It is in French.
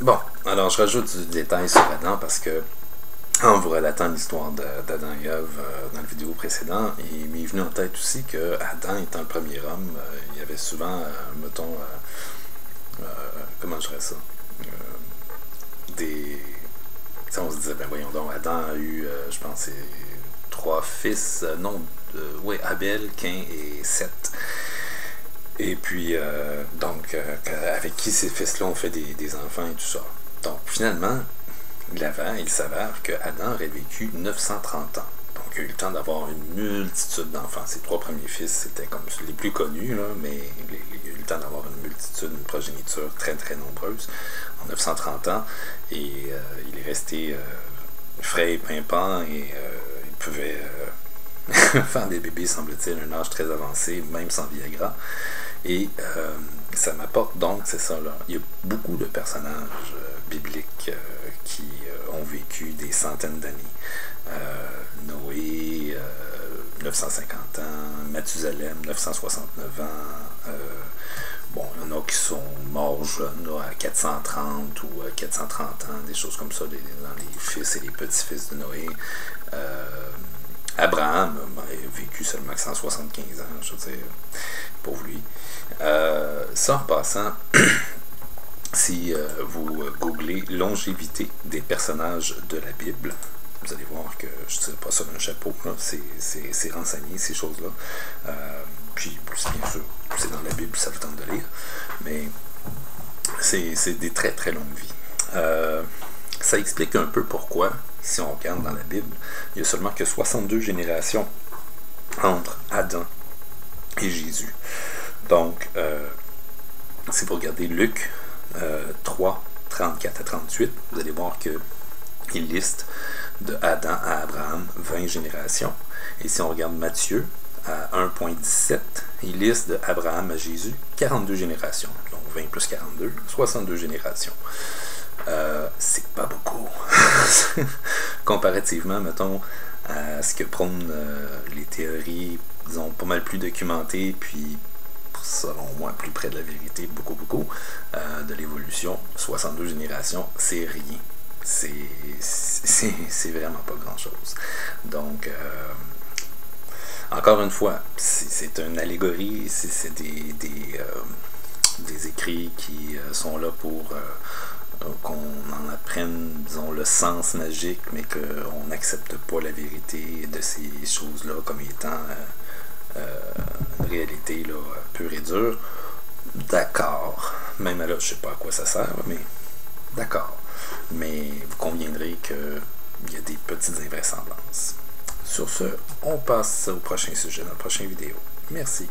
Bon, alors je rajoute du détail sur Adam parce que en vous relatant l'histoire d'Adam et Ève dans la vidéo précédente, il m'est venu en tête aussi que Adam étant le premier homme, il y avait souvent, mettons, comment je dirais ça, des... on se disait, ben voyons donc, Adam a eu, je pense, trois fils, non, oui, Abel, Cain et Seth. Et puis, donc, avec qui ces fils-là ont fait des enfants et tout ça. Donc, finalement, il s'avère que Adam aurait vécu 930 ans. Donc, il a eu le temps d'avoir une multitude d'enfants. Ses trois premiers fils, c'était comme les plus connus, là, mais il a eu le temps d'avoir une multitude, une progéniture très, très nombreuse en 930 ans. Et il est resté frais et pimpant et il pouvait faire des bébés, semble-t-il, à un âge très avancé, même sans Viagra. Et ça m'apporte donc, c'est ça, là, il y a beaucoup de personnages bibliques qui ont vécu des centaines d'années. Noé, 950 ans, Mathusalem, 969 ans. Bon, il y en a qui sont morts jeunes, là, à 430 ou 430 ans, des choses comme ça, dans les fils et les petits-fils de Noé. Abraham a vécu seulement 175 ans, je veux dire, pour lui. Ça, en passant, si vous googlez longévité des personnages de la Bible, vous allez voir que je ne tire pas ça d'un chapeau, c'est renseigné, ces choses-là. Puis, bien sûr, c'est dans la Bible, ça vous tente de lire, mais c'est des très très longues vies. Ça explique un peu pourquoi, si on regarde dans la Bible, il n'y a seulement que 62 générations entre Adam et Jésus. Donc, si vous regardez Luc 3, 34 à 38, vous allez voir qu'il liste de Adam à Abraham 20 générations. Et si on regarde Matthieu à 1.17, il liste de Abraham à Jésus 42 générations. Donc 20 plus 42, 62 générations. C'est pas beaucoup. Comparativement, mettons, à ce que prônent les théories, disons, pas mal plus documentées, puis selon moi, plus près de la vérité, beaucoup, de l'évolution. 62 générations, c'est rien. C'est vraiment pas grand-chose. Donc, encore une fois, c'est une allégorie, c'est des écrits qui sont là pour qu'on en apprenne, disons, le sens magique, mais qu'on n'accepte pas la vérité de ces choses-là comme étant une réalité là, pure et dure. D'accord. Même là, je sais pas à quoi ça sert, mais d'accord. Mais vous conviendrez qu'il y a des petites invraisemblances. Sur ce, on passe au prochain sujet dans la prochaine vidéo. Merci.